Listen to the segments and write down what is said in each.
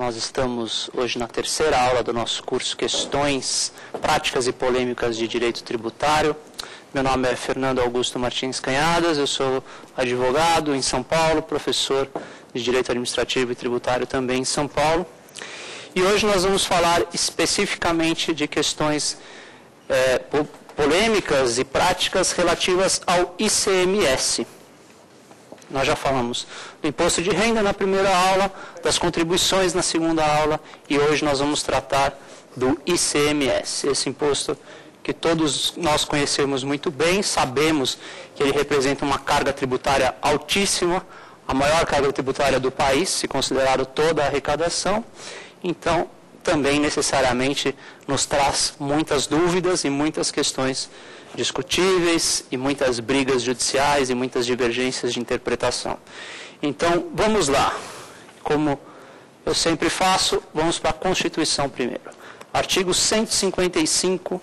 Nós estamos hoje na terceira aula do nosso curso Questões Práticas e Polêmicas de Direito Tributário. Meu nome é Fernando Augusto Martins Canhadas, eu sou advogado em São Paulo, professor de Direito Administrativo e Tributário também em São Paulo. E hoje nós vamos falar especificamente de questões polêmicas e práticas relativas ao ICMS. Nós já falamos do imposto de renda na primeira aula, das contribuições na segunda aula, e hoje nós vamos tratar do ICMS, esse imposto que todos nós conhecemos muito bem, sabemos que ele representa uma carga tributária altíssima, a maior carga tributária do país, se considerado toda a arrecadação, então também necessariamente nos traz muitas dúvidas e muitas questões discutíveis e muitas brigas judiciais e muitas divergências de interpretação. Então, vamos lá. Como eu sempre faço, vamos para a Constituição primeiro. Artigo 155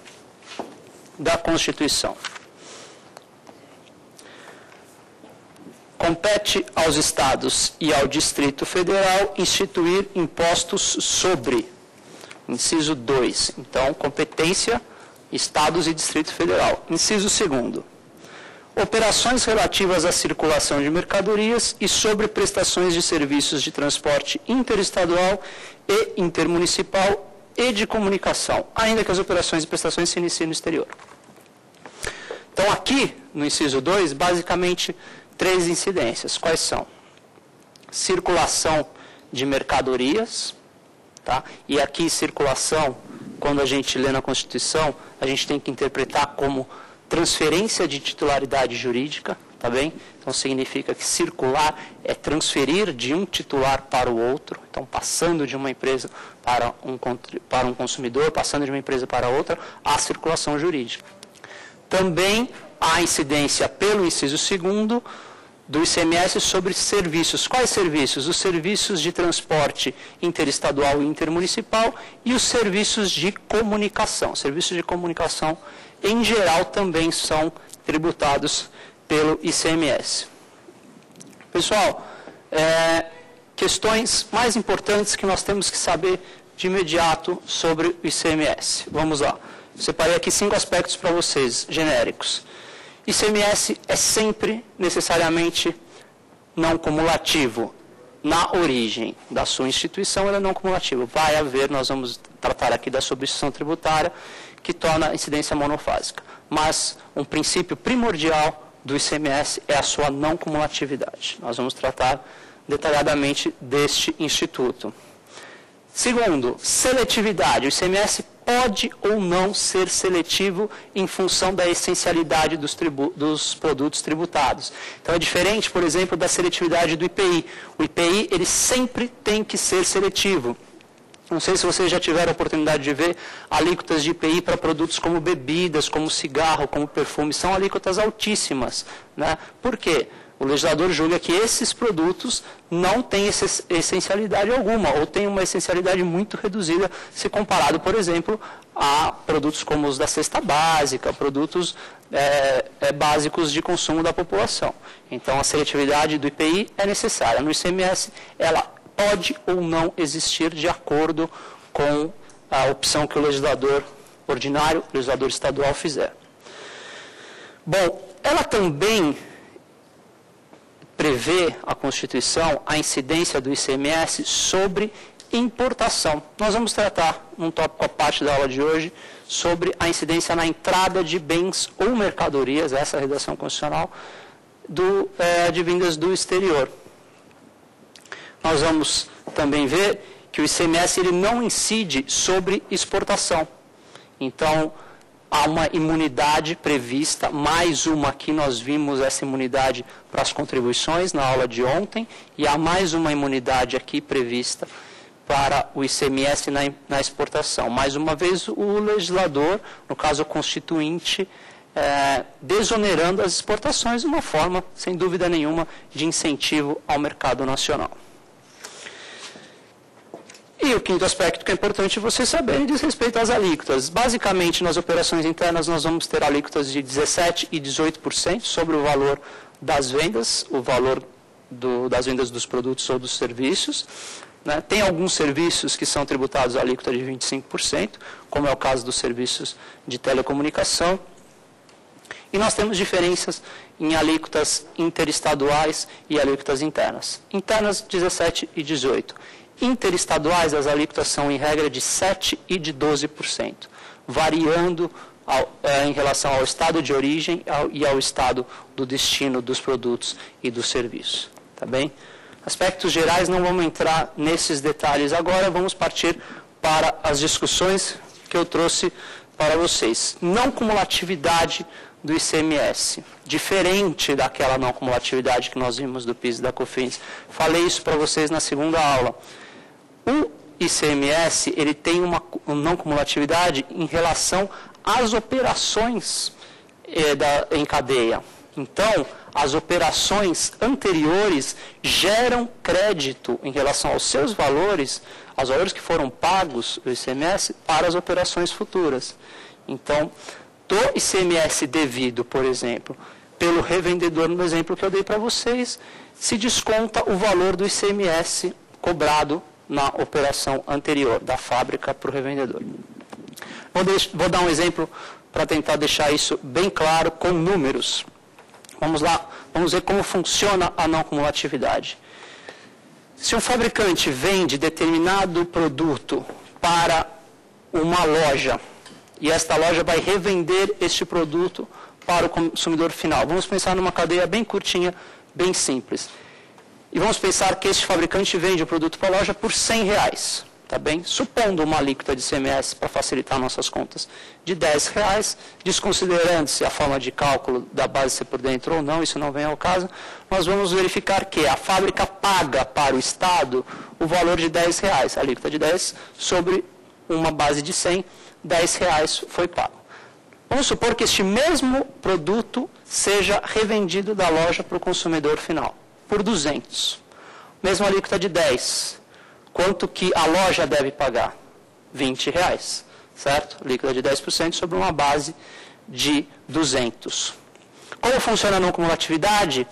da Constituição. Compete aos Estados e ao Distrito Federal instituir impostos sobre, inciso 2. Então, competência Estados e Distrito Federal. Inciso 2º. Operações relativas à circulação de mercadorias e sobre prestações de serviços de transporte interestadual e intermunicipal e de comunicação, ainda que as operações e prestações se iniciem no exterior. Então, aqui, no inciso 2, basicamente, 3 incidências. Quais são? Circulação de mercadorias, tá? E aqui, circulação, quando a gente lê na Constituição, a gente tem que interpretar como transferência de titularidade jurídica, tá bem? Então, significa que circular é transferir de um titular para o outro, então, passando de uma empresa para um consumidor, passando de uma empresa para outra, a circulação jurídica. Também há incidência pelo inciso 2º do ICMS sobre serviços. Quais serviços? Os serviços de transporte interestadual e intermunicipal e os serviços de comunicação. Serviços de comunicação, em geral, também são tributados pelo ICMS. Pessoal, questões mais importantes que nós temos que saber de imediato sobre o ICMS. Vamos lá. Separei aqui 5 aspectos para vocês, genéricos. ICMS é sempre, necessariamente, não cumulativo. Na origem da sua instituição, ele é não cumulativo. Vai haver, nós vamos tratar aqui da substituição tributária, que torna a incidência monofásica. Mas um princípio primordial do ICMS é a sua não cumulatividade. Nós vamos tratar detalhadamente deste instituto. Segundo, seletividade. O ICMS pode ou não ser seletivo em função da essencialidade dos produtos tributados. Então, é diferente, por exemplo, da seletividade do IPI. O IPI, ele sempre tem que ser seletivo. Não sei se vocês já tiveram a oportunidade de ver alíquotas de IPI para produtos como bebidas, como cigarro, como perfume. São alíquotas altíssimas, né? Por quê? O legislador julga que esses produtos não têm essencialidade alguma, ou têm uma essencialidade muito reduzida, se comparado, por exemplo, a produtos como os da cesta básica, produtos básicos de consumo da população. Então, a seletividade do IPI é necessária. No ICMS, ela pode ou não existir de acordo com a opção que o legislador ordinário, o legislador estadual fizer. Bom, ela também prevê a Constituição a incidência do ICMS sobre importação. Nós vamos tratar, num tópico à parte da aula de hoje, sobre a incidência na entrada de bens ou mercadorias, essa é a redação constitucional, advindas do exterior. Nós vamos também ver que o ICMS ele não incide sobre exportação. Então, há uma imunidade prevista, mais uma aqui, nós vimos essa imunidade para as contribuições na aula de ontem, e há mais uma imunidade aqui prevista para o ICMS na exportação. Mais uma vez, o legislador, no caso o constituinte, desonerando as exportações de uma forma, sem dúvida nenhuma, de incentivo ao mercado nacional. E o quinto aspecto que é importante você saber diz respeito às alíquotas. Basicamente, nas operações internas, nós vamos ter alíquotas de 17% e 18% sobre o valor das vendas, o valor das vendas dos produtos ou dos serviços. Né? Tem alguns serviços que são tributados à alíquota de 25%, como é o caso dos serviços de telecomunicação. E nós temos diferenças em alíquotas interestaduais e alíquotas internas. Internas, 17% e 18%. Interestaduais, as alíquotas são, em regra, de 7% e de 12%, variando em relação ao estado de origem e ao estado do destino dos produtos e dos serviços. Tá bem? Aspectos gerais, não vamos entrar nesses detalhes agora, vamos partir para as discussões que eu trouxe para vocês. Não cumulatividade do ICMS, diferente daquela não cumulatividade que nós vimos do PIS e da COFINS. Falei isso para vocês na segunda aula. O ICMS, ele tem uma não cumulatividade em relação às operações em cadeia. Então, as operações anteriores geram crédito em relação aos seus valores, aos valores que foram pagos do ICMS, para as operações futuras. Então, do ICMS devido, por exemplo, pelo revendedor, no exemplo que eu dei para vocês, se desconta o valor do ICMS cobrado na operação anterior, da fábrica para o revendedor. Vou dar um exemplo para tentar deixar isso bem claro com números. Vamos lá, vamos ver como funciona a não cumulatividade. Se um fabricante vende determinado produto para uma loja, e esta loja vai revender este produto para o consumidor final. Vamos pensar numa cadeia bem curtinha, bem simples. E vamos pensar que este fabricante vende o produto para a loja por R$100. Tá bem? Supondo uma alíquota de ICMS, para facilitar nossas contas, de R$10, desconsiderando-se a forma de cálculo da base ser por dentro ou não, isso não vem ao caso, nós vamos verificar que a fábrica paga para o Estado o valor de R$10, a alíquota de 10 sobre uma base de 100, R$10 foi pago. Vamos supor que este mesmo produto seja revendido da loja para o consumidor final, por 200. Mesma alíquota de 10. Quanto que a loja deve pagar? R$20, certo? Alíquota de 10% sobre uma base de 200. Como funciona a não cumulatividade?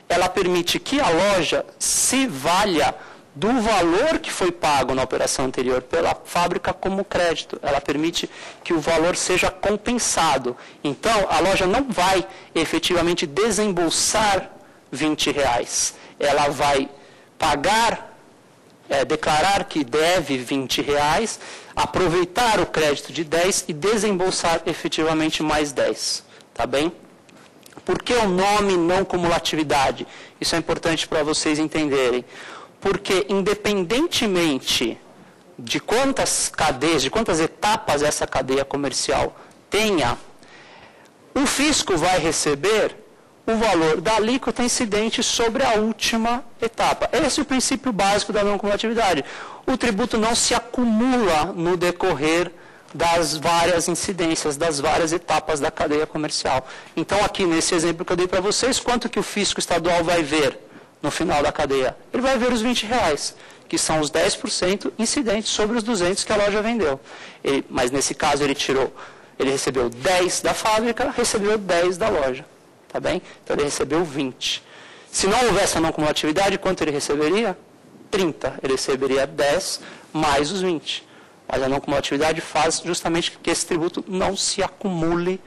Ela permite que a loja se valha do valor que foi pago na operação anterior pela fábrica como crédito. Ela permite que o valor seja compensado. Então, a loja não vai efetivamente desembolsar R$20. Ela vai pagar, declarar que deve R$20, aproveitar o crédito de 10 e desembolsar efetivamente mais 10. Tá bem? Por que o nome não cumulatividade? Isso é importante para vocês entenderem. Porque, independentemente de quantas cadeias, de quantas etapas essa cadeia comercial tenha, o fisco vai receber o valor da alíquota incidente sobre a última etapa. Esse é o princípio básico da não cumulatividade. O tributo não se acumula no decorrer das várias incidências, das várias etapas da cadeia comercial. Então, aqui nesse exemplo que eu dei para vocês, quanto que o fisco estadual vai ver no final da cadeia? Ele vai ver os R$20, que são os 10% incidentes sobre os 200 que a loja vendeu. Mas nesse caso ele recebeu 10 da fábrica, recebeu 10 da loja. Tá bem? Então ele recebeu 20. Se não houvesse a não cumulatividade, quanto ele receberia? 30. Ele receberia 10 mais os 20. Mas a não cumulatividade faz justamente que esse tributo não se acumule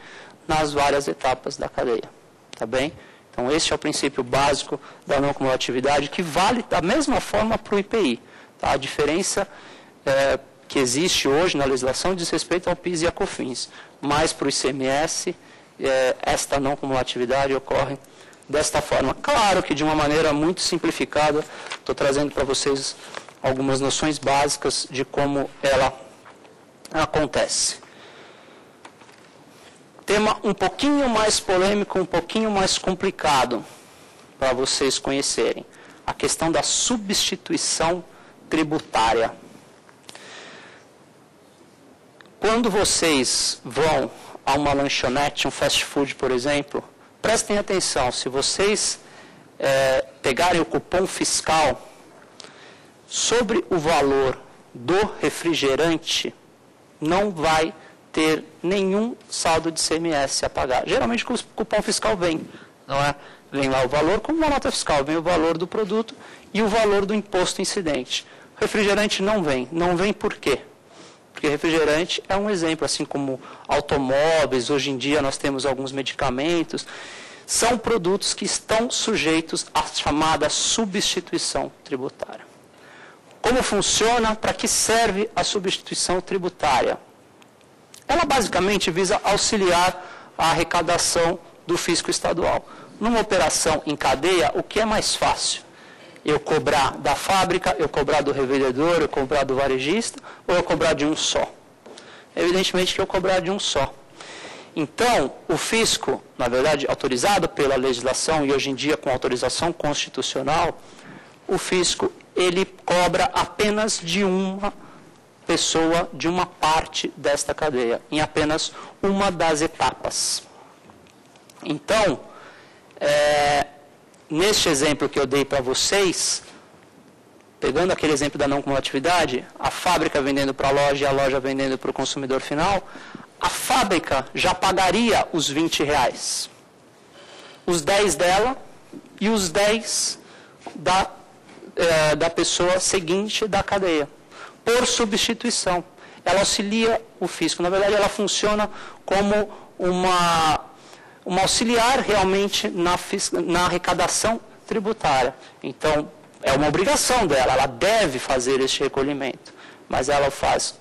nas várias etapas da cadeia. Tá bem? Então, esse é o princípio básico da não cumulatividade, que vale da mesma forma para o IPI. Tá? A diferença que existe hoje na legislação diz respeito ao PIS e à COFINS. Mas para o ICMS, esta não cumulatividade ocorre desta forma. Claro que de uma maneira muito simplificada, estou trazendo para vocês algumas noções básicas de como ela acontece. Tema um pouquinho mais polêmico, um pouquinho mais complicado para vocês conhecerem. A questão da substituição tributária. Quando vocês vão a uma lanchonete, um fast food, por exemplo, prestem atenção, se vocês pegarem o cupom fiscal sobre o valor do refrigerante, não vai ter nenhum saldo de ICMS a pagar. Geralmente o cupom fiscal vem, não é? vem lá o valor como uma nota fiscal, vem o valor do produto e o valor do imposto incidente. Refrigerante não vem. Não vem por quê? Porque refrigerante é um exemplo, assim como automóveis, hoje em dia nós temos alguns medicamentos, são produtos que estão sujeitos à chamada substituição tributária. Como funciona? Para que serve a substituição tributária? Ela basicamente visa auxiliar a arrecadação do fisco estadual. Numa operação em cadeia, o que é mais fácil? Eu cobrar da fábrica, eu cobrar do revendedor, eu cobrar do varejista, ou eu cobrar de um só? Evidentemente que eu cobrar de um só. Então, o fisco, na verdade, autorizado pela legislação e hoje em dia com autorização constitucional, o fisco, ele cobra apenas de uma pessoa, de uma parte desta cadeia, em apenas uma das etapas. Então, neste exemplo que eu dei para vocês, pegando aquele exemplo da não cumulatividade, a fábrica vendendo para a loja e a loja vendendo para o consumidor final, a fábrica já pagaria os R$20. Os 10 dela e os 10 da pessoa seguinte da cadeia, por substituição. Ela auxilia o fisco. Na verdade, ela funciona como uma auxiliar realmente na arrecadação tributária. Então, é uma obrigação dela, ela deve fazer este recolhimento, mas ela o faz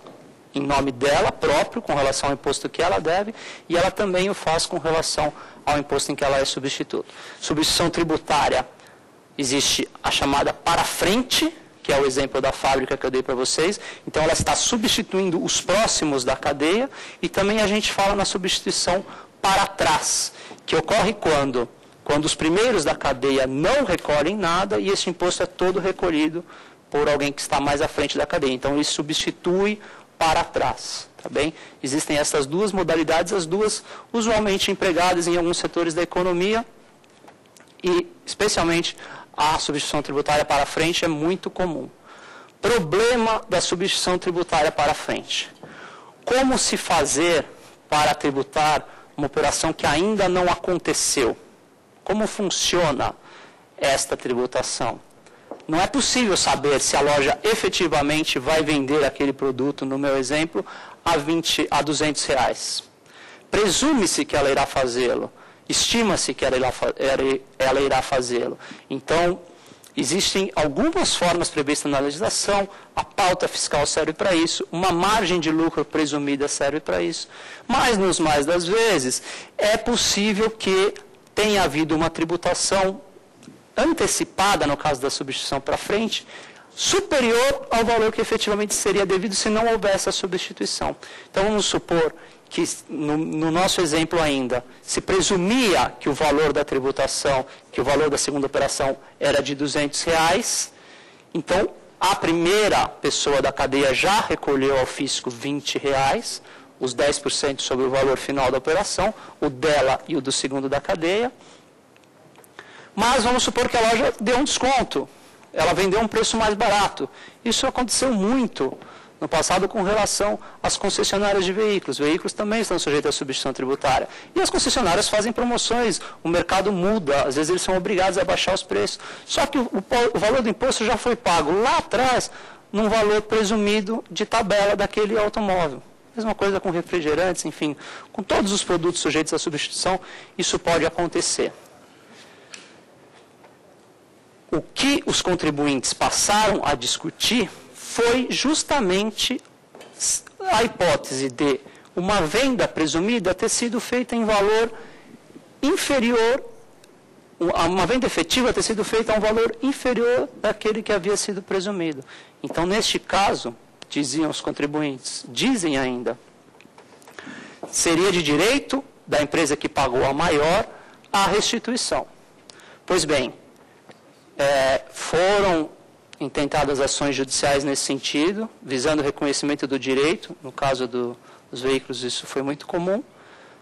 em nome dela próprio, com relação ao imposto que ela deve, e ela também o faz com relação ao imposto em que ela é substituto. Substituição tributária, existe a chamada para frente, que é o exemplo da fábrica que eu dei para vocês. Então, ela está substituindo os próximos da cadeia, e também a gente fala na substituição para trás, que ocorre quando os primeiros da cadeia não recolhem nada e esse imposto é todo recolhido por alguém que está mais à frente da cadeia. Então, ele substitui para trás, tá bem? Existem essas duas modalidades, as duas usualmente empregadas em alguns setores da economia e, especialmente, a substituição tributária para frente é muito comum. Problema da substituição tributária para frente. Como se fazer para tributar uma operação que ainda não aconteceu? Como funciona esta tributação? Não é possível saber se a loja efetivamente vai vender aquele produto, no meu exemplo, a R$200. Presume-se que ela irá fazê-lo. Estima-se que ela irá fazê-lo. Então, existem algumas formas previstas na legislação, a pauta fiscal serve para isso, uma margem de lucro presumida serve para isso, mas, nos mais das vezes, é possível que tenha havido uma tributação antecipada, no caso da substituição para frente, superior ao valor que efetivamente seria devido se não houvesse a substituição. Então, vamos supor que, no nosso exemplo ainda, se presumia que o valor da tributação, que o valor da segunda operação era de R$200, então, a primeira pessoa da cadeia já recolheu ao fisco R$20, os 10% sobre o valor final da operação, o dela e o do segundo da cadeia. Mas vamos supor que a loja deu um desconto, ela vendeu um preço mais barato. Isso aconteceu muito no passado com relação às concessionárias de veículos. Veículos também estão sujeitos à substituição tributária. E as concessionárias fazem promoções, o mercado muda, às vezes eles são obrigados a baixar os preços. Só que o valor do imposto já foi pago lá atrás, num valor presumido de tabela daquele automóvel. Mesma coisa com refrigerantes, enfim, com todos os produtos sujeitos à substituição, isso pode acontecer. O que os contribuintes passaram a discutir foi justamente a hipótese de uma venda presumida ter sido feita em valor inferior, uma venda efetiva ter sido feita a um valor inferior daquele que havia sido presumido. Então, neste caso, diziam os contribuintes, dizem ainda, seria de direito da empresa que pagou a maior a restituição. Pois bem, foram intentadas ações judiciais nesse sentido, visando o reconhecimento do direito, no caso dos veículos isso foi muito comum,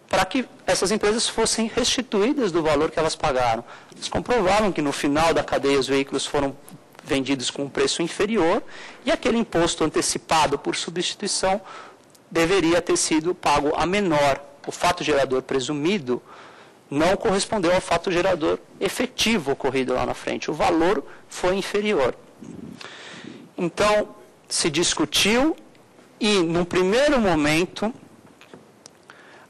para que essas empresas fossem restituídas do valor que elas pagaram. Eles comprovaram que no final da cadeia os veículos foram vendidos com um preço inferior e aquele imposto antecipado por substituição deveria ter sido pago a menor. O fato gerador presumido não correspondeu ao fato gerador efetivo ocorrido lá na frente. O valor foi inferior. Então, se discutiu e, num primeiro momento,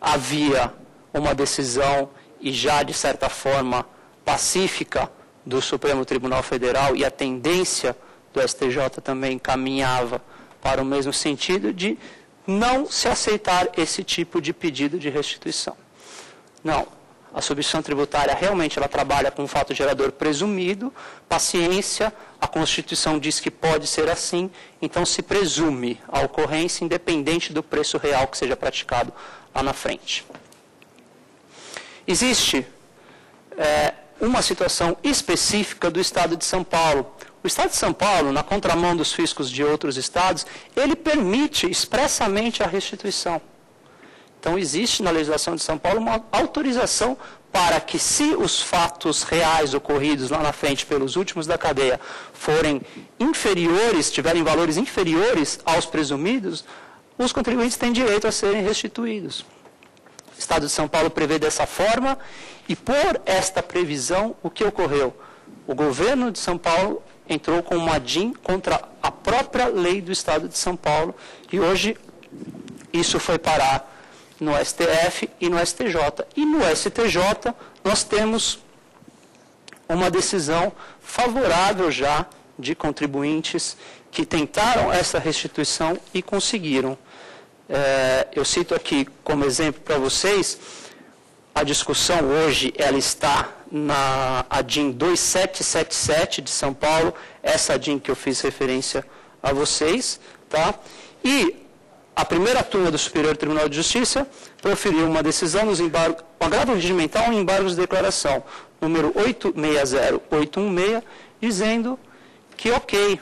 havia uma decisão e já, de certa forma, pacífica do Supremo Tribunal Federal, e a tendência do STJ também caminhava para o mesmo sentido de não se aceitar esse tipo de pedido de restituição. Não, a substituição tributária realmente ela trabalha com um fato gerador presumido, paciência, a Constituição diz que pode ser assim, então se presume a ocorrência independente do preço real que seja praticado lá na frente. Existe uma situação específica do Estado de São Paulo. O Estado de São Paulo, na contramão dos fiscos de outros estados, ele permite expressamente a restituição. Então, existe na legislação de São Paulo uma autorização para que, se os fatos reais ocorridos lá na frente pelos últimos da cadeia forem inferiores, tiverem valores inferiores aos presumidos, os contribuintes têm direito a serem restituídos. O Estado de São Paulo prevê dessa forma, e por esta previsão, o que ocorreu? O governo de São Paulo entrou com uma DIN contra a própria lei do Estado de São Paulo, e hoje isso foi parar no STF e no STJ. E no STJ nós temos uma decisão favorável já de contribuintes que tentaram essa restituição e conseguiram. Eu cito aqui como exemplo para vocês, a discussão hoje ela está na DIN 2777 de São Paulo, essa DIN que eu fiz referência a vocês, tá? E a primeira turma do Superior Tribunal de Justiça proferiu uma decisão nos embargos, um agravo regimental em embargos de declaração, número 860816, dizendo que, ok,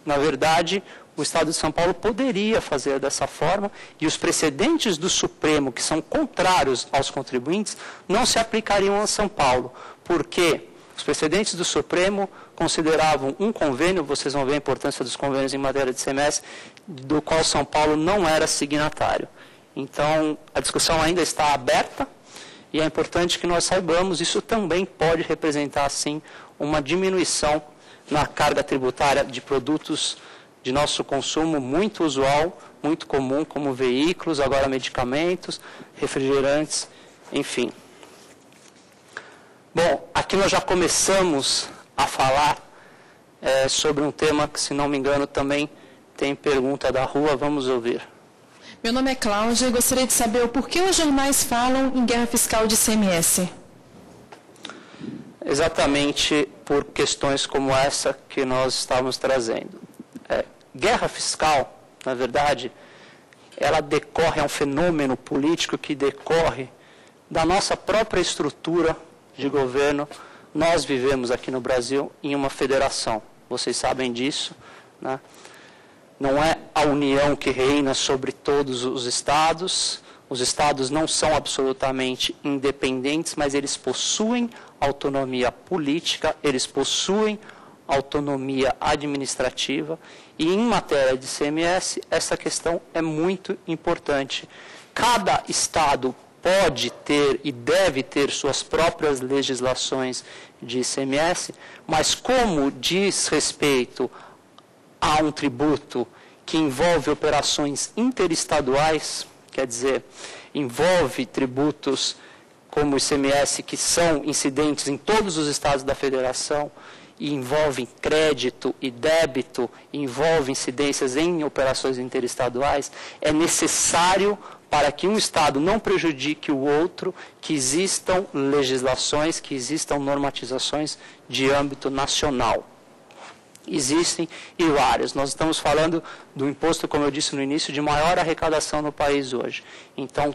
na verdade, o Estado de São Paulo poderia fazer dessa forma e os precedentes do Supremo, que são contrários aos contribuintes, não se aplicariam a São Paulo, porque os precedentes do Supremo consideravam um convênio, vocês vão ver a importância dos convênios em matéria de ICMS, do qual São Paulo não era signatário. Então, a discussão ainda está aberta e é importante que nós saibamos, isso também pode representar, sim, uma diminuição na carga tributária de produtos de nosso consumo muito usual, muito comum, como veículos, agora medicamentos, refrigerantes, enfim. Bom, aqui nós já começamos a falar sobre um tema que, se não me engano, também tem pergunta da rua. Vamos ouvir. Meu nome é Cláudia e gostaria de saber o porquê os jornais falam em guerra fiscal de ICMS. Exatamente por questões como essa que nós estávamos trazendo. Guerra fiscal, na verdade, ela decorre, é um fenômeno político que decorre da nossa própria estrutura de governo. Nós vivemos aqui no Brasil em uma federação, vocês sabem disso, né? Não é a União que reina sobre todos os estados não são absolutamente independentes, mas eles possuem autonomia política, eles possuem autonomia administrativa, e em matéria de ICMS, essa questão é muito importante. Cada estado pode ter e deve ter suas próprias legislações de ICMS, mas como diz respeito a um tributo que envolve operações interestaduais, quer dizer, envolve tributos como o ICMS que são incidentes em todos os estados da federação, e envolvem crédito e débito, envolve incidências em operações interestaduais, é necessário, para que um estado não prejudique o outro, que existam legislações, que existam normatizações de âmbito nacional. Existem e vários. Nós estamos falando do imposto, como eu disse no início, de maior arrecadação no país hoje. Então,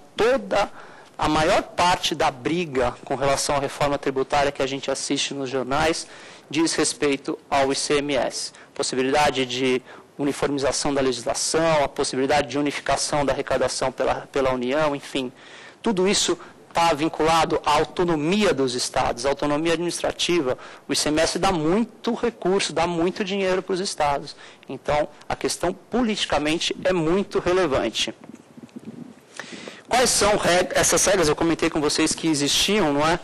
a maior parte da briga com relação à reforma tributária que a gente assiste nos jornais diz respeito ao ICMS. Possibilidade de uniformização da legislação, a possibilidade de unificação da arrecadação pela União, enfim. Tudo isso está vinculado à autonomia dos estados, à autonomia administrativa. O ICMS dá muito recurso, dá muito dinheiro para os estados. Então, a questão politicamente é muito relevante. Quais são essas regras? Eu comentei com vocês que existiam, não é?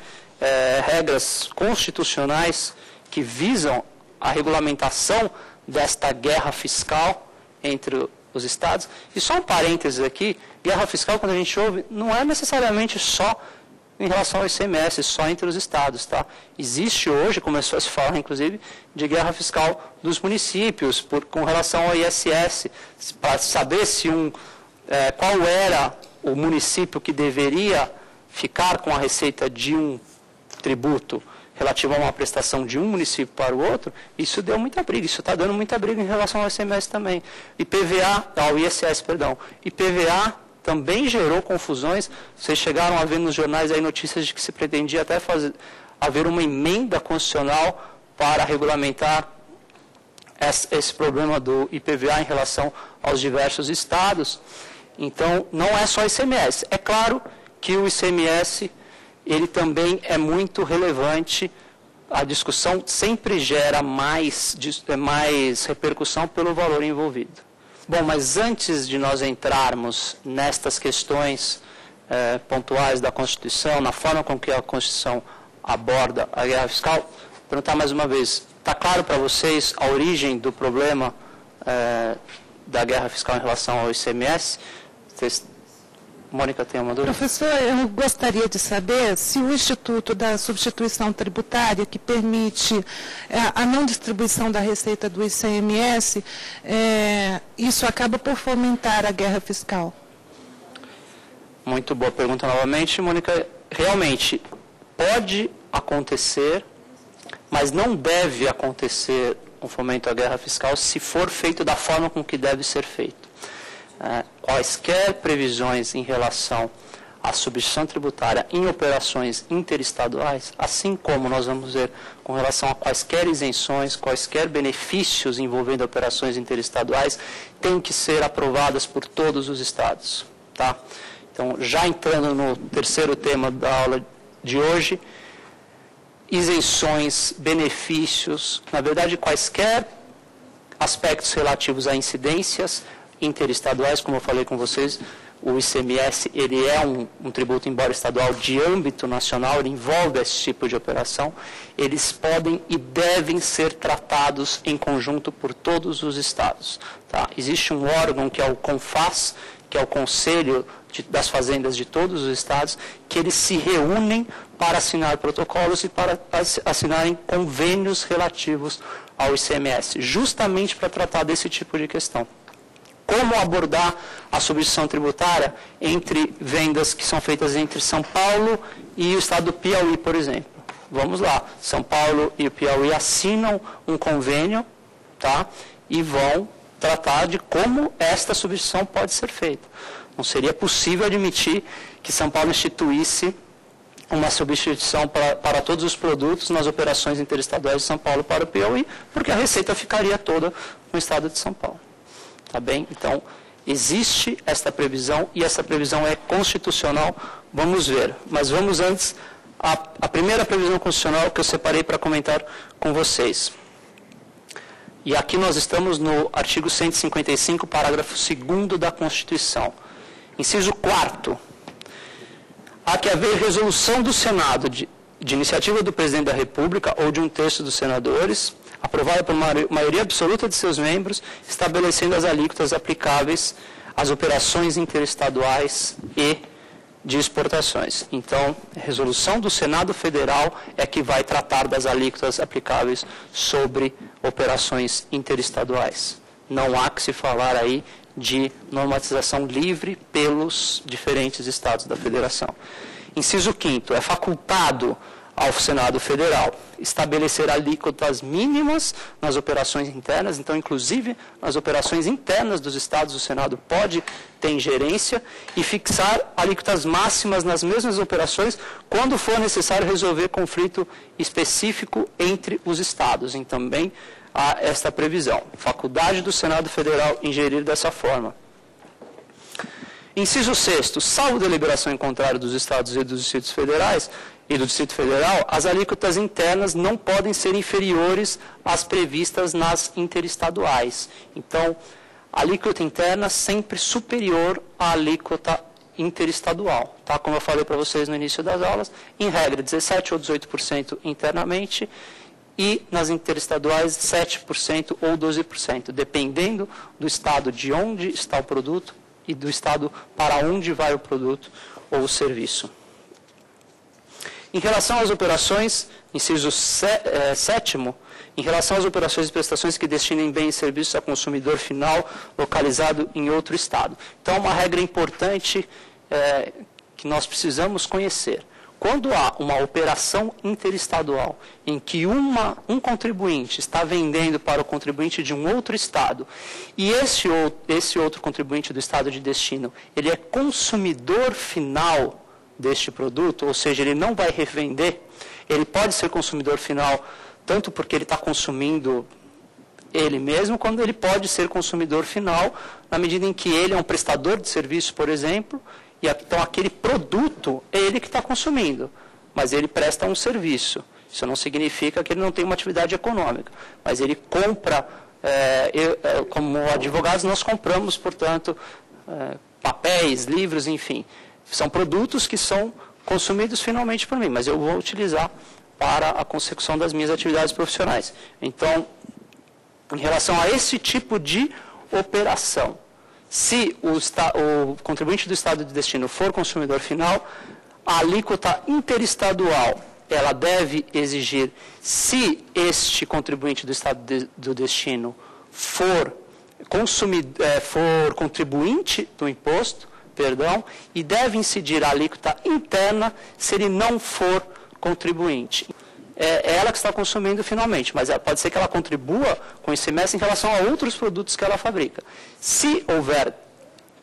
Regras constitucionais que visam a regulamentação desta guerra fiscal entre os estados. E só um parênteses aqui, guerra fiscal, quando a gente ouve, não é necessariamente só em relação ao ICMS, só entre os estados, tá? Existe hoje, começou a se falar, inclusive, de guerra fiscal dos municípios, com relação ao ISS, para saber se qual era o município que deveria ficar com a receita de um tributo relativo a uma prestação de um município para o outro. Isso deu muita briga, isso está dando muita briga em relação ao ICMS também. Ao ISS, perdão. IPVA também gerou confusões. Vocês chegaram a ver nos jornais aí notícias de que se pretendia até haver uma emenda constitucional para regulamentar esse problema do IPVA em relação aos diversos estados. Então, não é só ICMS. É claro que o ICMS, ele também é muito relevante. A discussão sempre gera mais repercussão pelo valor envolvido. Bom, mas antes de nós entrarmos nestas questões pontuais da Constituição, na forma com que a Constituição aborda a guerra fiscal, vou perguntar mais uma vez, está claro para vocês a origem do problema da guerra fiscal em relação ao ICMS? Mônica tem uma dúvida? Professor, eu gostaria de saber se o Instituto da Substituição Tributária, que permite a não distribuição da receita do ICMS, isso acaba por fomentar a guerra fiscal. Muito boa pergunta novamente, Mônica. Realmente, pode acontecer, mas não deve acontecer um fomento à guerra fiscal se for feito da forma com que deve ser feito. Quaisquer previsões em relação à substituição tributária em operações interestaduais, assim como nós vamos ver com relação a quaisquer isenções, quaisquer benefícios envolvendo operações interestaduais, têm que ser aprovadas por todos os estados. Tá? Então, já entrando no terceiro tema da aula de hoje, isenções, benefícios, na verdade, quaisquer aspectos relativos a incidências interestaduais, como eu falei com vocês, o ICMS, ele é um tributo, embora estadual, de âmbito nacional, ele envolve esse tipo de operação, eles podem e devem ser tratados em conjunto por todos os estados. Tá? Existe um órgão que é o CONFAS, que é o Conselho das Fazendas de todos os estados, que eles se reúnem para assinar protocolos e para assinarem convênios relativos ao ICMS, justamente para tratar desse tipo de questão. Como abordar a substituição tributária entre vendas que são feitas entre São Paulo e o estado do Piauí, por exemplo. Vamos lá, São Paulo e o Piauí assinam um convênio, tá? E vão tratar de como esta substituição pode ser feita. Não seria possível admitir que São Paulo instituísse uma substituição para todos os produtos nas operações interestaduais de São Paulo para o Piauí, porque a receita ficaria toda no estado de São Paulo. Tá bem? Então, existe esta previsão e essa previsão é constitucional. Vamos ver. Mas vamos antes a primeira previsão constitucional que eu separei para comentar com vocês. E aqui nós estamos no artigo 155, parágrafo 2º da Constituição. Inciso 4º. Há que haver resolução do Senado de iniciativa do Presidente da República ou de um terço dos senadores, aprovada por maioria absoluta de seus membros, estabelecendo as alíquotas aplicáveis às operações interestaduais e de exportações. Então, a resolução do Senado Federal é que vai tratar das alíquotas aplicáveis sobre operações interestaduais. Não há que se falar aí de normatização livre pelos diferentes estados da federação. Inciso 5º, é facultado ao Senado Federal estabelecer alíquotas mínimas nas operações internas, então, inclusive, nas operações internas dos estados, o Senado pode ter ingerência e fixar alíquotas máximas nas mesmas operações quando for necessário resolver conflito específico entre os estados. E também há esta previsão. Faculdade do Senado Federal ingerir dessa forma. Inciso 6º, salvo deliberação em contrário dos estados e dos distritos federais, e do Distrito Federal, as alíquotas internas não podem ser inferiores às previstas nas interestaduais. Então, a alíquota interna sempre superior à alíquota interestadual, tá? Como eu falei para vocês no início das aulas, em regra 17% ou 18% internamente e nas interestaduais 7% ou 12%, dependendo do estado de onde está o produto e do estado para onde vai o produto ou o serviço. Em relação às operações, inciso 7º, em relação às operações e prestações que destinem bens e serviços a consumidor final localizado em outro estado. Então, uma regra importante que nós precisamos conhecer. Quando há uma operação interestadual em que um contribuinte está vendendo para o contribuinte de um outro estado e esse outro contribuinte do estado de destino, ele é consumidor final deste produto, ou seja, ele não vai revender, ele pode ser consumidor final tanto porque ele está consumindo ele mesmo, quando ele pode ser consumidor final na medida em que ele é um prestador de serviço, por exemplo, e então aquele produto é ele que está consumindo, mas ele presta um serviço. Isso não significa que ele não tem uma atividade econômica, mas ele compra, como advogados nós compramos, portanto, papéis, livros, enfim. São produtos que são consumidos finalmente por mim, mas eu vou utilizar para a consecução das minhas atividades profissionais. Então, em relação a esse tipo de operação, se o contribuinte do estado de destino for consumidor final, a alíquota interestadual, ela deve exigir, se este contribuinte do estado do destino for contribuinte do imposto, e deve incidir a alíquota interna se ele não for contribuinte. É ela que está consumindo finalmente, mas pode ser que ela contribua com ICMS em relação a outros produtos que ela fabrica. Se houver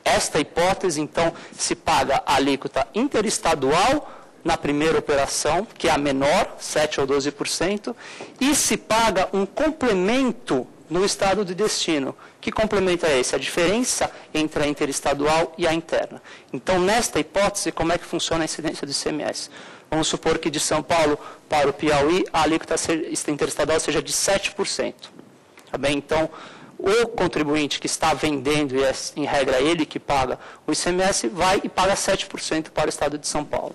esta hipótese, então se paga a alíquota interestadual na primeira operação, que é a menor, 7% ou 12%, e se paga um complemento no estado de destino. Que complemento é esse? A diferença entre a interestadual e a interna. Então, nesta hipótese, como é que funciona a incidência do ICMS? Vamos supor que de São Paulo para o Piauí, a alíquota interestadual seja de 7%. Tá bem? Então, o contribuinte que está vendendo, e é, em regra ele que paga o ICMS, vai e paga 7% para o estado de São Paulo.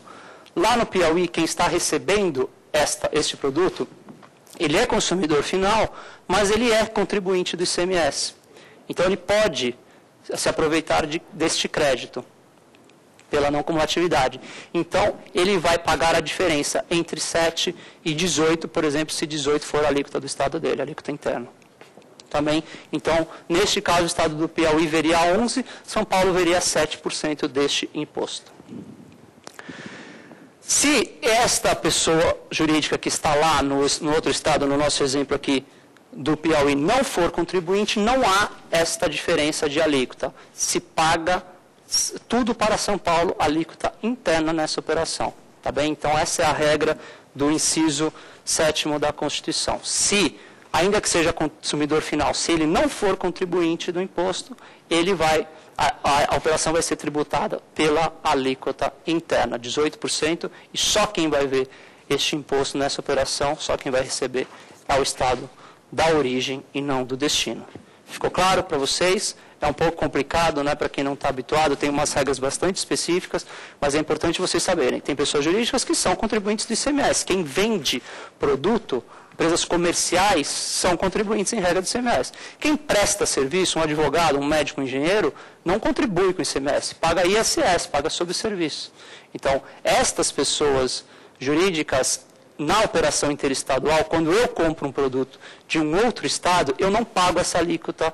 Lá no Piauí, quem está recebendo este produto, ele é consumidor final, mas ele é contribuinte do ICMS. Então, ele pode se aproveitar deste crédito pela não cumulatividade. Então, ele vai pagar a diferença entre 7 e 18, por exemplo, se 18 for a alíquota do estado dele, a alíquota interna. Também, então, neste caso, o estado do Piauí veria 11%, São Paulo veria 7% deste imposto. Se esta pessoa jurídica que está lá no outro estado, no nosso exemplo aqui do Piauí, não for contribuinte, não há esta diferença de alíquota. Se paga tudo para São Paulo, alíquota interna nessa operação. Tá bem? Então, essa é a regra do inciso 7º da Constituição. Se, ainda que seja consumidor final, se ele não for contribuinte do imposto, ele vai... A operação vai ser tributada pela alíquota interna, 18%, e só quem vai ver este imposto nessa operação, só quem vai receber é o estado da origem e não do destino. Ficou claro para vocês? É um pouco complicado, né, para quem não está habituado, tem umas regras bastante específicas, mas é importante vocês saberem. Tem pessoas jurídicas que são contribuintes do ICMS. Quem vende produto, empresas comerciais, são contribuintes em regra do ICMS. Quem presta serviço, um advogado, um médico, um engenheiro, não contribui com o ICMS, paga ISS, paga sobre serviço. Então, estas pessoas jurídicas, na operação interestadual, quando eu compro um produto de um outro estado, eu não pago essa alíquota,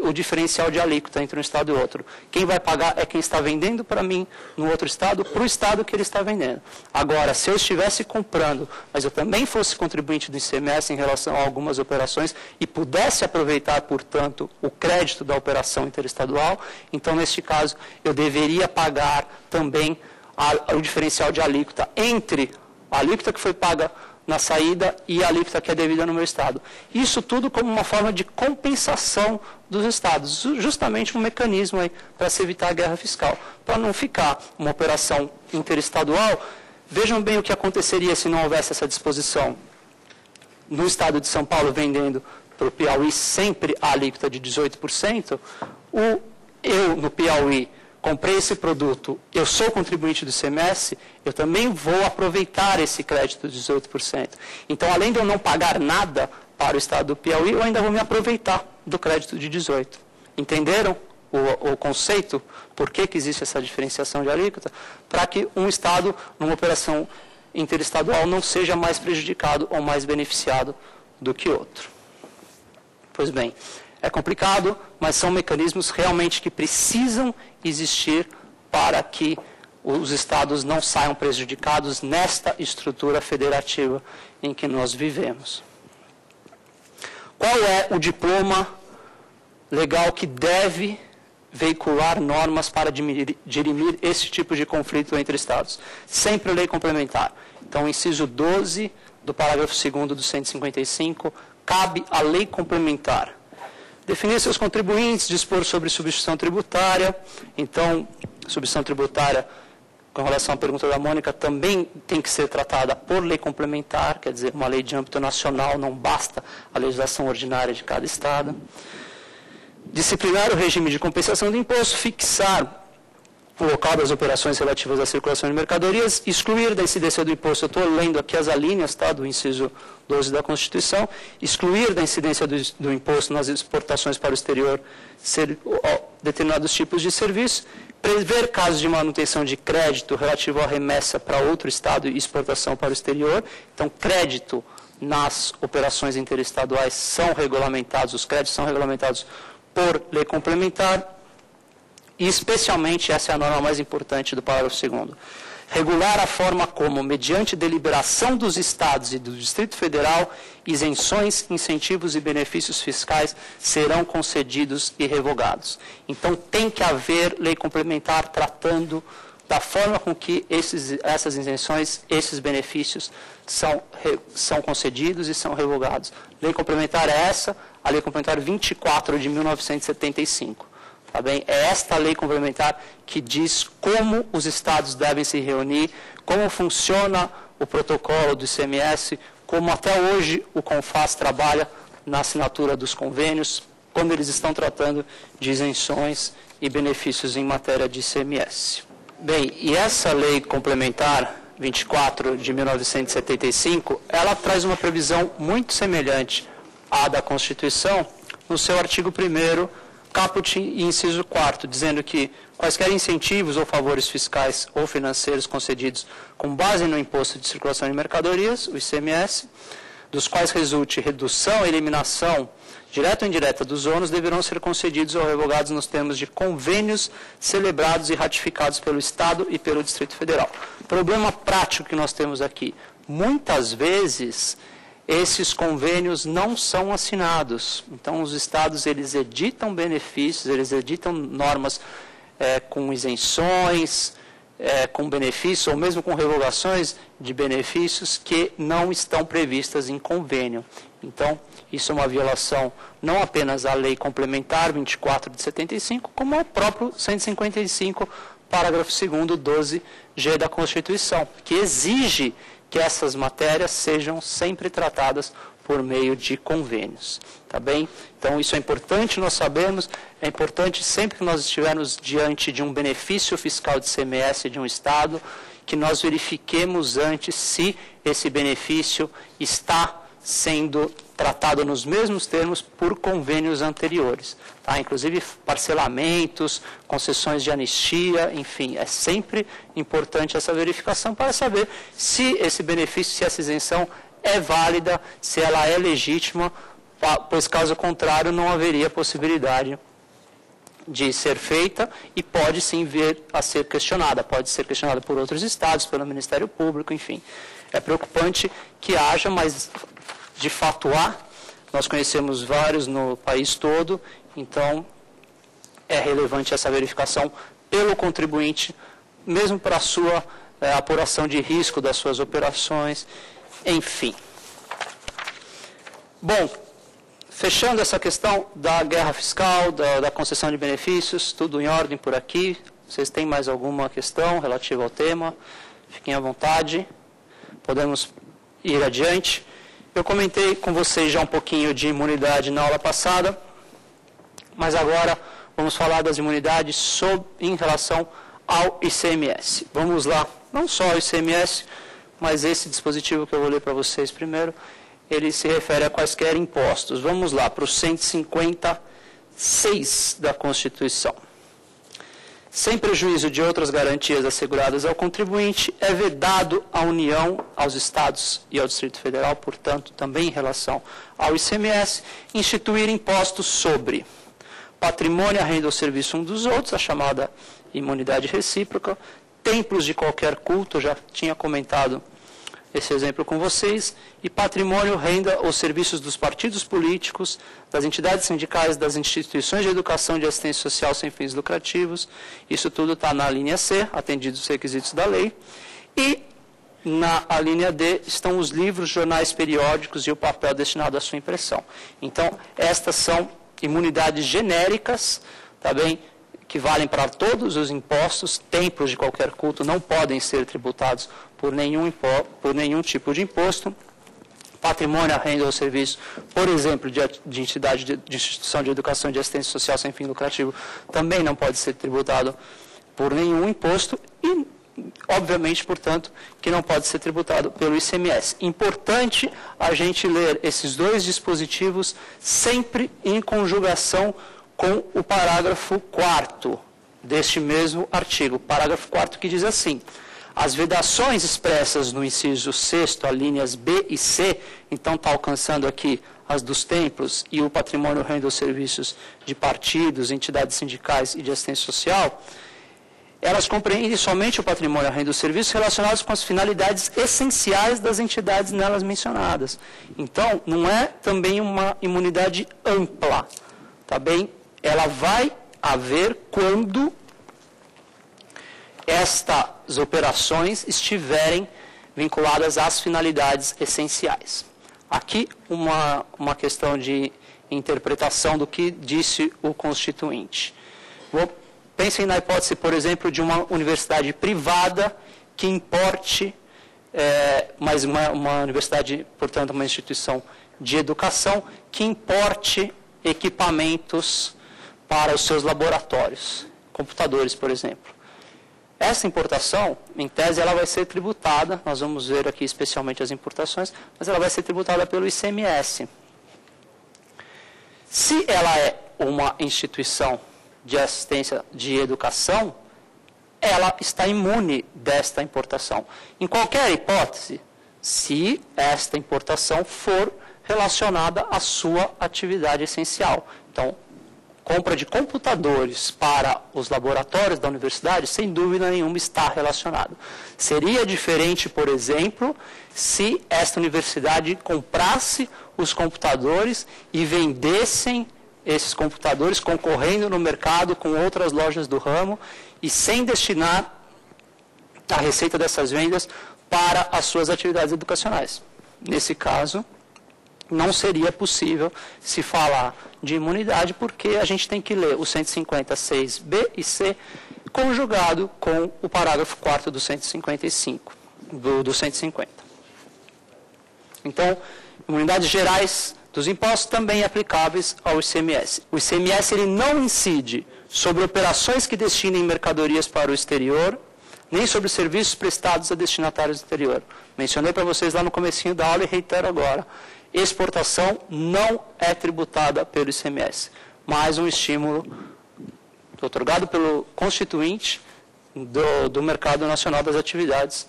o diferencial de alíquota entre um estado e outro. Quem vai pagar é quem está vendendo para mim no outro estado, para o estado que ele está vendendo. Agora, se eu estivesse comprando, mas eu também fosse contribuinte do ICMS em relação a algumas operações e pudesse aproveitar, portanto, o crédito da operação interestadual, então, neste caso, eu deveria pagar também o diferencial de alíquota entre a alíquota que foi paga na saída e a alíquota que é devida no meu estado. Isso tudo como uma forma de compensação dos estados, justamente um mecanismo aí para se evitar a guerra fiscal. Para não ficar uma operação interestadual, vejam bem o que aconteceria se não houvesse essa disposição. No estado de São Paulo, vendendo para o Piauí sempre a alíquota de 18%, eu no Piauí comprei esse produto, eu sou contribuinte do ICMS, eu também vou aproveitar esse crédito de 18%. Então, além de eu não pagar nada para o estado do Piauí, eu ainda vou me aproveitar do crédito de 18%. Entenderam o conceito? Por que existe essa diferenciação de alíquota? Para que um estado, numa operação interestadual, não seja mais prejudicado ou mais beneficiado do que outro. Pois bem, é complicado, mas são mecanismos realmente que precisam existir para que os estados não saiam prejudicados nesta estrutura federativa em que nós vivemos. Qual é o diploma legal que deve veicular normas para dirimir esse tipo de conflito entre estados? Sempre lei complementar. Então, o inciso 12 do parágrafo 2º do 155, cabe à lei complementar definir seus contribuintes, dispor sobre substituição tributária. Então, substituição tributária, com relação à pergunta da Mônica, também tem que ser tratada por lei complementar, quer dizer, uma lei de âmbito nacional, não basta a legislação ordinária de cada estado. Disciplinar o regime de compensação do imposto, fixar o local das operações relativas à circulação de mercadorias, excluir da incidência do imposto, eu estou lendo aqui as alíneas, tá, do inciso 12 da Constituição, excluir da incidência do imposto nas exportações para o exterior determinados tipos de serviços, prever casos de manutenção de crédito relativo à remessa para outro estado e exportação para o exterior. Então, crédito nas operações interestaduais são regulamentados, os créditos são regulamentados por lei complementar. E, especialmente, essa é a norma mais importante do parágrafo 2º, regular a forma como, mediante deliberação dos estados e do Distrito Federal, isenções, incentivos e benefícios fiscais serão concedidos e revogados. Então, tem que haver lei complementar tratando da forma com que essas isenções, esses benefícios são concedidos e são revogados. Lei complementar é essa, a Lei Complementar 24 de 1975. Tá bem? É esta lei complementar que diz como os estados devem se reunir, como funciona o protocolo do ICMS, como até hoje o CONFAS trabalha na assinatura dos convênios, quando eles estão tratando de isenções e benefícios em matéria de ICMS. Bem, e essa lei complementar 24 de 1975, ela traz uma previsão muito semelhante à da Constituição, no seu artigo 1º, caput e inciso 4º, dizendo que quaisquer incentivos ou favores fiscais ou financeiros concedidos com base no Imposto de Circulação de Mercadorias, o ICMS, dos quais resulte redução ou eliminação direta ou indireta dos ônus, deverão ser concedidos ou revogados nos termos de convênios celebrados e ratificados pelo Estado e pelo Distrito Federal. Problema prático que nós temos aqui. Muitas vezes, esses convênios não são assinados. Então, os estados, eles editam benefícios, eles editam normas com isenções, com benefícios, ou mesmo com revogações de benefícios que não estão previstas em convênio. Então, isso é uma violação não apenas à Lei Complementar 24 de 75, como ao próprio 155, parágrafo 2º, 12G da Constituição, que exige que essas matérias sejam sempre tratadas por meio de convênios. Tá bem? Então, isso é importante nós sabemos, é importante sempre que nós estivermos diante de um benefício fiscal de ICMS de um Estado, que nós verifiquemos antes se esse benefício está sendo tratado nos mesmos termos por convênios anteriores. Tá? Inclusive parcelamentos, concessões de anistia, enfim, é sempre importante essa verificação para saber se esse benefício, se essa isenção é válida, se ela é legítima, pois caso contrário não haveria possibilidade de ser feita e pode sim vir a ser questionada. Pode ser questionada por outros estados, pelo Ministério Público, enfim. É preocupante que haja, mas de fato há. Nós conhecemos vários no país todo, então é relevante essa verificação pelo contribuinte, mesmo para a sua apuração de risco das suas operações, enfim. Bom, fechando essa questão da guerra fiscal, da concessão de benefícios, tudo em ordem por aqui. Vocês têm mais alguma questão relativa ao tema? Fiquem à vontade. Podemos ir adiante. Eu comentei com vocês já um pouquinho de imunidade na aula passada, mas agora vamos falar das imunidades em relação ao ICMS. Vamos lá, não só ao ICMS, mas esse dispositivo que eu vou ler para vocês primeiro, ele se refere a quaisquer impostos. Vamos lá para o 156 da Constituição. Sem prejuízo de outras garantias asseguradas ao contribuinte, é vedado à União, aos Estados e ao Distrito Federal, portanto, também em relação ao ICMS, instituir impostos sobre patrimônio, a renda ou serviço um dos outros, a chamada imunidade recíproca, templos de qualquer culto, eu já tinha comentado esse exemplo com vocês, e patrimônio, renda ou serviços dos partidos políticos, das entidades sindicais, das instituições de educação e de assistência social sem fins lucrativos. Isso tudo está na linha C, atendidos os requisitos da lei. E na linha D estão os livros, jornais periódicos e o papel destinado à sua impressão. Então, estas são imunidades genéricas, tá bem? Que valem para todos os impostos. Templos de qualquer culto não podem ser tributados por nenhum tipo de imposto. Patrimônio, renda ou serviço, por exemplo, de entidade de instituição de educação e de assistência social sem fim lucrativo, também não pode ser tributado por nenhum imposto e, obviamente, portanto, que não pode ser tributado pelo ICMS. Importante a gente ler esses dois dispositivos sempre em conjugação com o parágrafo 4º deste mesmo artigo. Parágrafo 4º que diz assim: as vedações expressas no inciso 6º, as linhas B e C, então está alcançando aqui as dos templos e o patrimônio, renda ou serviços de partidos, entidades sindicais e de assistência social, elas compreendem somente o patrimônio, a renda e os serviços relacionados com as finalidades essenciais das entidades nelas mencionadas. Então, não é também uma imunidade ampla, tá bem? Ela vai haver quando estas operações estiverem vinculadas às finalidades essenciais. Aqui, uma questão de interpretação do que disse o Constituinte. Pensem na hipótese, por exemplo, de uma universidade privada que importe, mas uma universidade, portanto, uma instituição de educação, que importe equipamentos para os seus laboratórios, computadores, por exemplo. Essa importação, em tese, ela vai ser tributada, nós vamos ver aqui especialmente as importações, mas ela vai ser tributada pelo ICMS. Se ela é uma instituição de assistência de educação, ela está imune desta importação. Em qualquer hipótese, se esta importação for relacionada à sua atividade essencial. Então, compra de computadores para os laboratórios da universidade, sem dúvida nenhuma, está relacionado. Seria diferente, por exemplo, se esta universidade comprasse os computadores e vendessem esses computadores concorrendo no mercado com outras lojas do ramo e sem destinar a receita dessas vendas para as suas atividades educacionais. Nesse caso, não seria possível se falar de imunidade, porque a gente tem que ler o 156B e C conjugado com o parágrafo 4º do 155, do 150. Então, imunidades gerais dos impostos também aplicáveis ao ICMS. O ICMS ele não incide sobre operações que destinem mercadorias para o exterior, nem sobre serviços prestados a destinatários do exterior. Mencionei para vocês lá no comecinho da aula e reitero agora. Exportação não é tributada pelo ICMS, mas um estímulo otorgado pelo Constituinte do Mercado Nacional das Atividades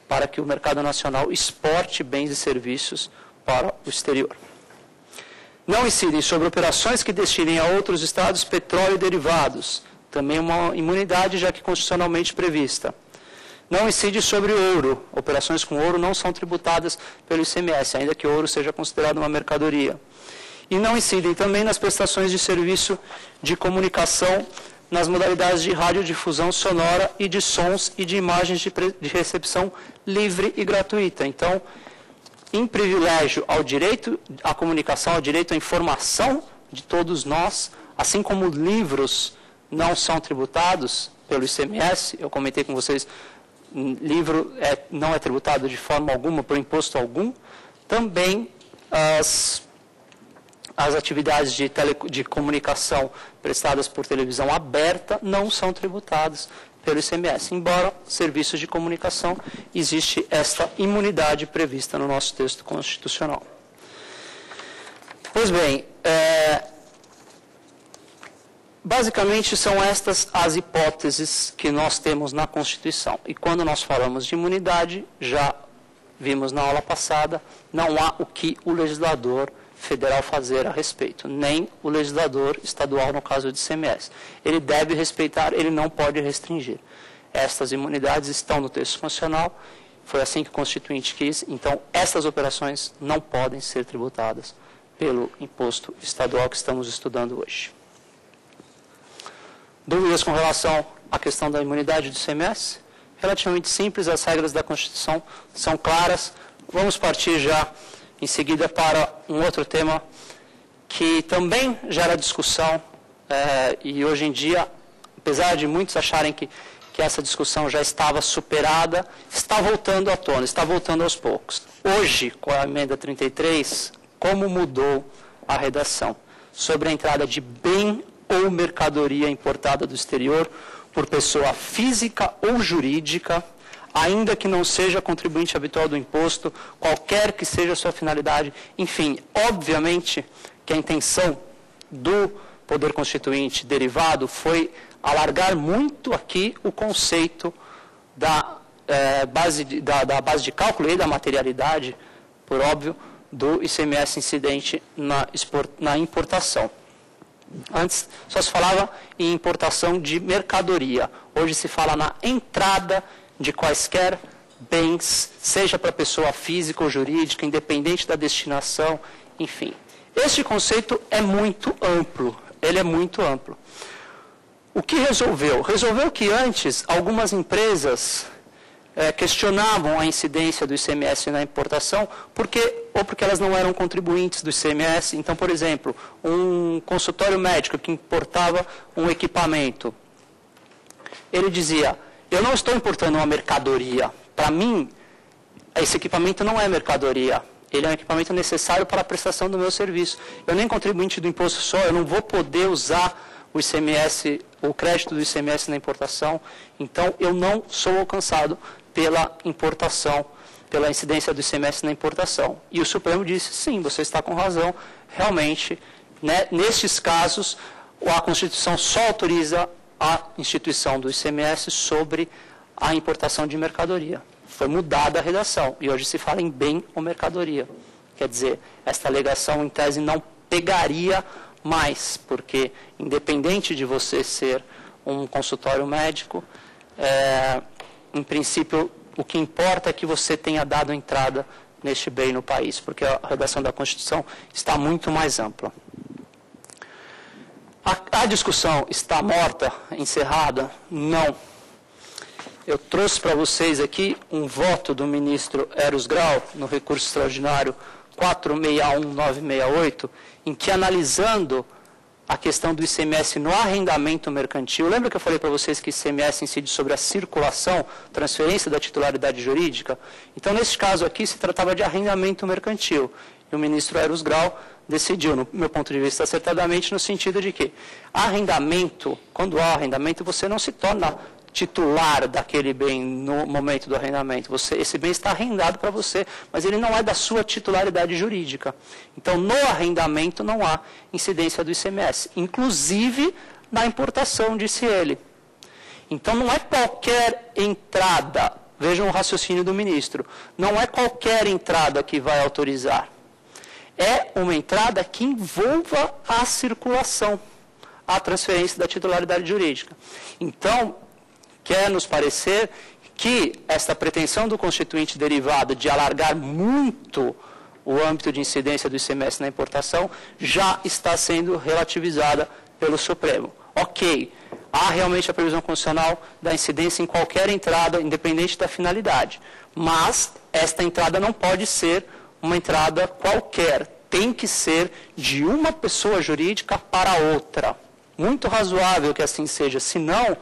para que o mercado nacional exporte bens e serviços para o exterior. Não incidem sobre operações que destinem a outros estados petróleo e derivados, também uma imunidade já que constitucionalmente prevista. Não incide sobre ouro. Operações com ouro não são tributadas pelo ICMS, ainda que o ouro seja considerado uma mercadoria. E não incidem também nas prestações de serviço de comunicação nas modalidades de radiodifusão sonora e de sons e de imagens de recepção livre e gratuita. Então, em privilégio ao direito à comunicação, ao direito à informação de todos nós, assim como livros não são tributados pelo ICMS, eu comentei com vocês, livro não é tributado de forma alguma, por imposto algum, também as atividades de comunicação prestadas por televisão aberta não são tributadas pelo ICMS, embora serviços de comunicação existe esta imunidade prevista no nosso texto constitucional. Pois bem, basicamente são estas as hipóteses que nós temos na Constituição. E quando nós falamos de imunidade, já vimos na aula passada, não há o que o legislador federal fazer a respeito, nem o legislador estadual no caso de ICMS. Ele deve respeitar, ele não pode restringir. Estas imunidades estão no texto constitucional, foi assim que o Constituinte quis, então estas operações não podem ser tributadas pelo imposto estadual que estamos estudando hoje. Dúvidas com relação à questão da imunidade do ICMS? Relativamente simples, as regras da Constituição são claras. Vamos partir já em seguida para um outro tema que também gera discussão e hoje em dia, apesar de muitos acharem que essa discussão já estava superada, está voltando à tona, está voltando aos poucos. Hoje, com a emenda 33, como mudou a redação sobre a entrada de bem ou mercadoria importada do exterior por pessoa física ou jurídica, ainda que não seja contribuinte habitual do imposto, qualquer que seja a sua finalidade. Enfim, obviamente que a intenção do Poder Constituinte derivado foi alargar muito aqui o conceito da base de cálculo e da materialidade, por óbvio, do ICMS incidente na importação. Antes só se falava em importação de mercadoria. Hoje se fala na entrada de quaisquer bens, seja para pessoa física ou jurídica, independente da destinação, enfim. Este conceito é muito amplo, ele é muito amplo. O que resolveu? Resolveu que antes algumas empresas questionavam a incidência do ICMS na importação, porque elas não eram contribuintes do ICMS. Então, por exemplo, um consultório médico que importava um equipamento, ele dizia: eu não estou importando uma mercadoria. Para mim, esse equipamento não é mercadoria. Ele é um equipamento necessário para a prestação do meu serviço. Eu nem contribuinte do imposto sou, eu não vou poder usar o ICMS, o crédito do ICMS na importação. Então, eu não sou alcançado pela importação, pela incidência do ICMS na importação. E o Supremo disse: sim, você está com razão. Realmente, né, nestes casos, a Constituição só autoriza a instituição do ICMS sobre a importação de mercadoria. Foi mudada a redação e hoje se fala em bem ou mercadoria. Quer dizer, esta alegação em tese não pegaria mais, porque independente de você ser um consultório médico, em princípio o que importa é que você tenha dado entrada neste bem no país, porque a redação da Constituição está muito mais ampla. A discussão está morta, encerrada? Não. Eu trouxe para vocês aqui um voto do ministro Eros Grau, no recurso extraordinário 461968, em que, analisando a questão do ICMS no arrendamento mercantil, lembra que eu falei para vocês que ICMS incide sobre a circulação, transferência da titularidade jurídica? Então, nesse caso aqui, se tratava de arrendamento mercantil. E o ministro Eros Grau decidiu, no meu ponto de vista, acertadamente, no sentido de que arrendamento, quando há arrendamento, você não se torna titular daquele bem no momento do arrendamento. Esse bem está arrendado para você, mas ele não é da sua titularidade jurídica. Então, no arrendamento não há incidência do ICMS, inclusive na importação, disse ele. Então, não é qualquer entrada, vejam o raciocínio do ministro, não é qualquer entrada que vai autorizar. É uma entrada que envolva a circulação, a transferência da titularidade jurídica. Então, quer nos parecer que esta pretensão do Constituinte derivado de alargar muito o âmbito de incidência do ICMS na importação já está sendo relativizada pelo Supremo. Ok, há realmente a previsão constitucional da incidência em qualquer entrada, independente da finalidade. Mas esta entrada não pode ser uma entrada qualquer. Tem que ser de uma pessoa jurídica para outra. Muito razoável que assim seja, senão,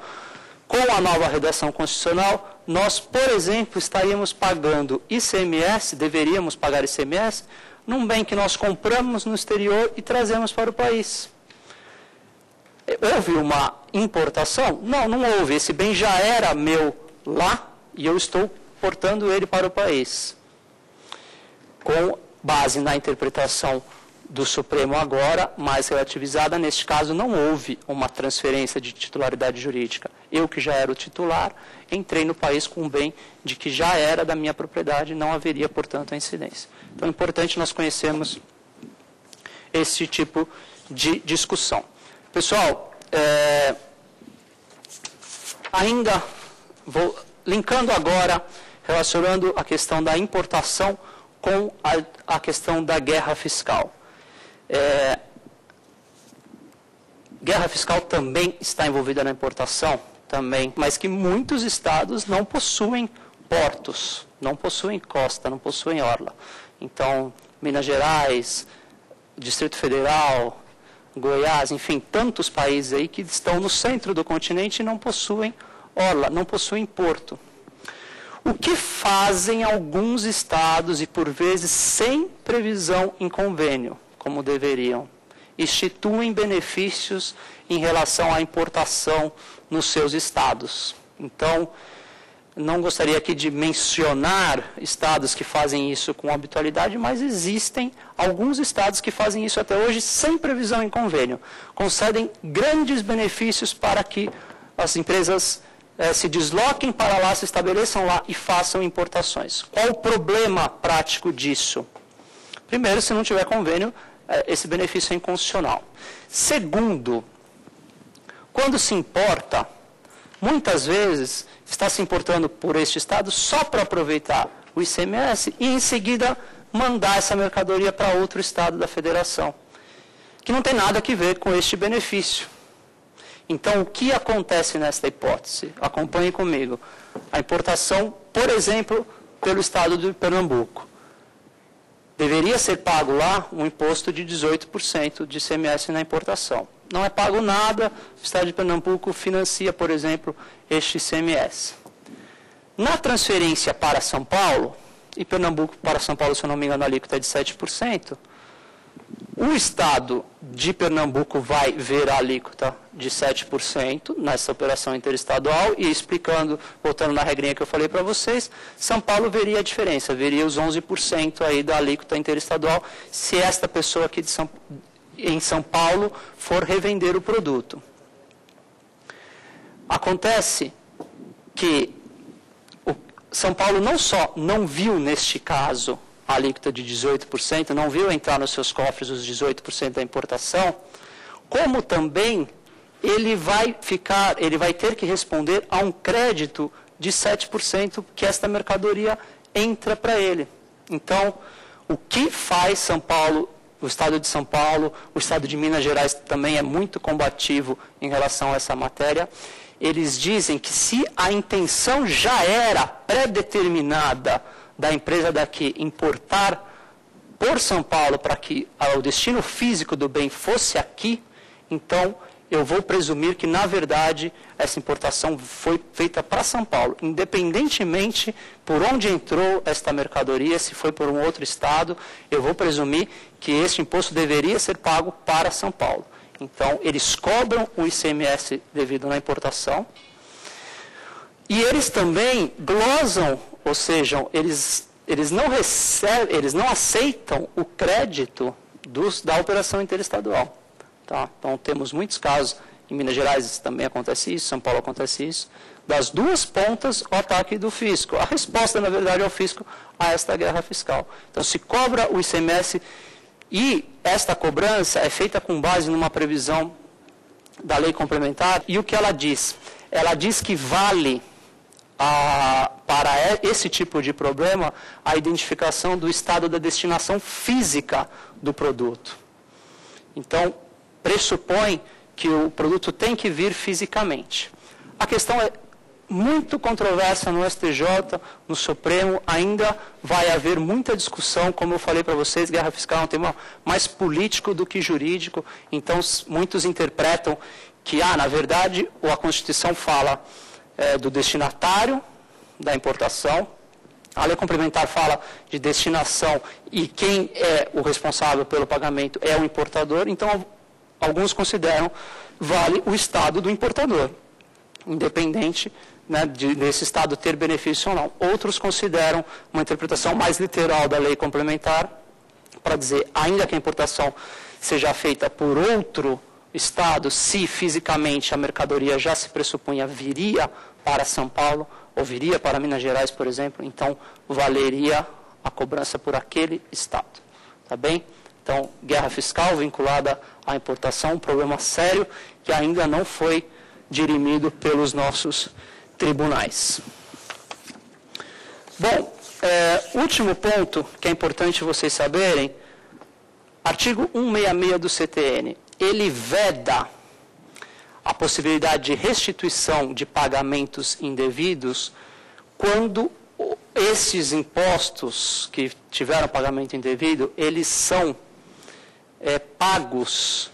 com a nova redação constitucional, nós, por exemplo, estaríamos pagando ICMS, deveríamos pagar ICMS, num bem que nós compramos no exterior e trazemos para o país. Houve uma importação? Não, não houve. Esse bem já era meu lá e eu estou portando ele para o país. Com base na interpretação do Supremo agora, mais relativizada, neste caso não houve uma transferência de titularidade jurídica. Eu, que já era o titular, entrei no país com um bem de que já era da minha propriedade, não haveria, portanto, a incidência. Então é importante nós conhecermos esse tipo de discussão. Pessoal, ainda vou linkando agora, relacionando a questão da importação com a questão da guerra fiscal. Guerra fiscal também está envolvida na importação, também, mas que muitos estados não possuem portos, não possuem costa, não possuem orla. Então, Minas Gerais, Distrito Federal, Goiás, enfim, tantos países aí que estão no centro do continente e não possuem orla, não possuem porto. O que fazem alguns estados, e por vezes sem previsão em convênio, como deveriam? Instituem benefícios em relação à importação nos seus estados. Então, não gostaria aqui de mencionar estados que fazem isso com habitualidade, mas existem alguns estados que fazem isso até hoje sem previsão em convênio. Concedem grandes benefícios para que as empresas se desloquem para lá, se estabeleçam lá e façam importações. Qual o problema prático disso? Primeiro, se não tiver convênio, esse benefício é inconstitucional. Segundo, quando se importa, muitas vezes está se importando por este estado só para aproveitar o ICMS e em seguida mandar essa mercadoria para outro estado da federação, que não tem nada a ver com este benefício. Então, o que acontece nesta hipótese? Acompanhe comigo. A importação, por exemplo, pelo estado de Pernambuco. Deveria ser pago lá um imposto de 18% de ICMS na importação. Não é pago nada, o estado de Pernambuco financia, por exemplo, este ICMS. Na transferência para São Paulo, e Pernambuco para São Paulo, se eu não me engano, a alíquota é de 7%, o estado de Pernambuco vai ver a alíquota de 7% nessa operação interestadual e explicando, voltando na regrinha que eu falei para vocês, São Paulo veria a diferença, veria os 11% aí da alíquota interestadual se esta pessoa aqui em São Paulo for revender o produto. Acontece que São Paulo não só não viu neste caso a alíquota de 18%, não viu entrar nos seus cofres os 18% da importação, como também ele vai ter que responder a um crédito de 7% que esta mercadoria entra para ele. Então, o que faz São Paulo, o estado de São Paulo, o estado de Minas Gerais também é muito combativo em relação a essa matéria. Eles dizem que se a intenção já era pré-determinada da empresa daqui importar por São Paulo para que o destino físico do bem fosse aqui, então eu vou presumir que, na verdade, essa importação foi feita para São Paulo, independentemente por onde entrou esta mercadoria, se foi por um outro estado, eu vou presumir que este imposto deveria ser pago para São Paulo. Então, eles cobram o ICMS devido na importação e eles também glosam, ou seja, eles não aceitam o crédito da operação interestadual. Tá? Então, temos muitos casos, em Minas Gerais também acontece isso, São Paulo acontece isso, das duas pontas o ataque do fisco. A resposta, na verdade, ao fisco a esta guerra fiscal. Então, se cobra o ICMS e esta cobrança é feita com base numa previsão da lei complementar. E o que ela diz? Ela diz que vale para esse tipo de problema a identificação do estado da destinação física do produto. Então, pressupõe que o produto tem que vir fisicamente. A questão é muito controversa no STJ, no Supremo, ainda vai haver muita discussão, como eu falei para vocês, guerra fiscal é um tema mais político do que jurídico, então muitos interpretam que, na verdade, a Constituição fala do destinatário da importação, A lei complementar fala de destinação e quem é o responsável pelo pagamento é o importador, então alguns consideram vale o estado do importador, independente, né, desse estado ter benefício ou não. Outros consideram uma interpretação mais literal da lei complementar para dizer, ainda que a importação seja feita por outro estado, se fisicamente a mercadoria já se pressupunha viria para São Paulo, ou viria para Minas Gerais, por exemplo, então valeria a cobrança por aquele estado. Tá bem? Então, guerra fiscal vinculada à importação, um problema sério que ainda não foi dirimido pelos nossos tribunais. Bom, último ponto que é importante vocês saberem, artigo 166 do CTN, ele veda a possibilidade de restituição de pagamentos indevidos quando esses impostos que tiveram pagamento indevido, eles são pagos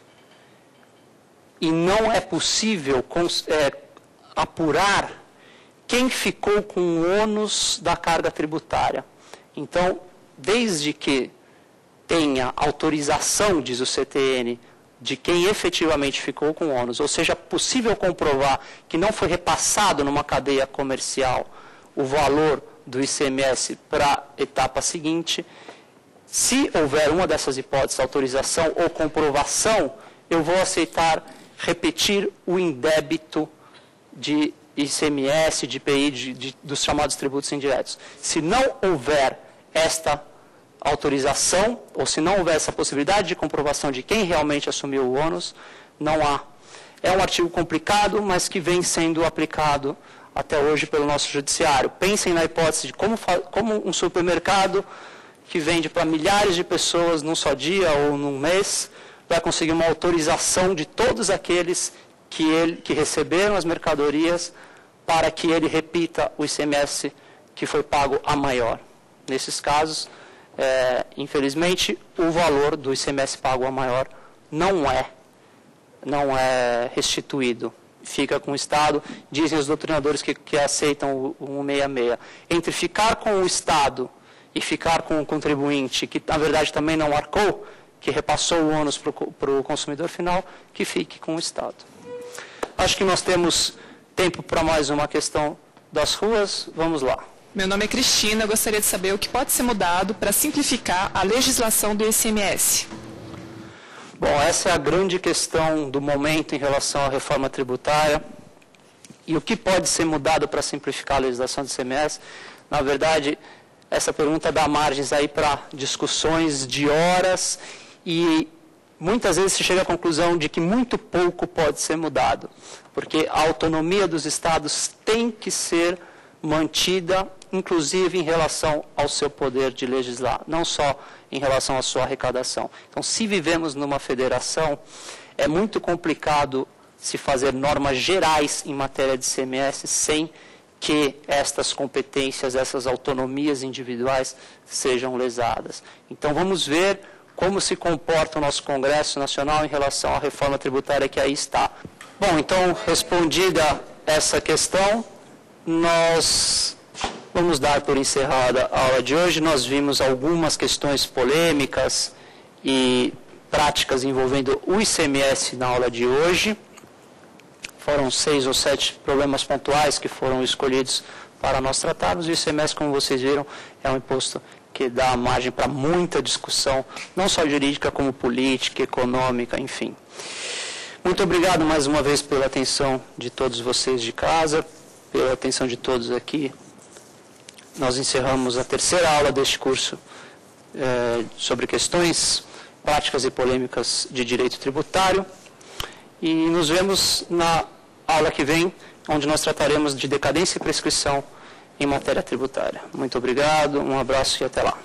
e não é possível apurar quem ficou com o ônus da carga tributária. Então, desde que tenha autorização, diz o CTN, de quem efetivamente ficou com o ônus, ou seja, possível comprovar que não foi repassado numa cadeia comercial o valor do ICMS para a etapa seguinte, se houver uma dessas hipóteses, autorização ou comprovação, eu vou aceitar repetir o indébito de ICMS, de IPI, dos chamados tributos indiretos. Se não houver esta autorização, ou se não houver essa possibilidade de comprovação de quem realmente assumiu o ônus, não há. É um artigo complicado, mas que vem sendo aplicado até hoje pelo nosso judiciário. Pensem na hipótese de como um supermercado que vende para milhares de pessoas num só dia ou num mês, vai conseguir uma autorização de todos aqueles que receberam as mercadorias para que ele repita o ICMS que foi pago a maior. Nesses casos, infelizmente, o valor do ICMS pago a maior não é restituído. Fica com o Estado, dizem os doutrinadores que aceitam o 166. Entre ficar com o Estado e ficar com o contribuinte, que na verdade também não arcou, que repassou o ônus para o consumidor final, que fique com o Estado. Acho que nós temos tempo para mais uma questão das ruas. Vamos lá. Meu nome é Cristina, eu gostaria de saber o que pode ser mudado para simplificar a legislação do ICMS. Bom, essa é a grande questão do momento em relação à reforma tributária. E o que pode ser mudado para simplificar a legislação do ICMS? Na verdade, essa pergunta dá margens aí para discussões de horas e muitas vezes se chega à conclusão de que muito pouco pode ser mudado, porque a autonomia dos estados tem que ser mantida, inclusive em relação ao seu poder de legislar, não só em relação à sua arrecadação. Então, se vivemos numa federação, é muito complicado se fazer normas gerais em matéria de ICMS sem que estas competências, essas autonomias individuais sejam lesadas. Então, vamos ver como se comporta o nosso Congresso Nacional em relação à reforma tributária que aí está. Bom, então, respondida essa questão, nós vamos dar por encerrada a aula de hoje. Nós vimos algumas questões polêmicas e práticas envolvendo o ICMS na aula de hoje. Foram 6 ou 7 problemas pontuais que foram escolhidos para nós tratarmos. O ICMS, como vocês viram, é um imposto que dá margem para muita discussão, não só jurídica, como política, econômica, enfim. Muito obrigado mais uma vez pela atenção de todos vocês de casa, pela atenção de todos aqui. Nós encerramos a terceira aula deste curso sobre questões práticas e polêmicas de direito tributário. E nos vemos na aula que vem, onde nós trataremos de decadência e prescrição em matéria tributária. Muito obrigado, um abraço e até lá.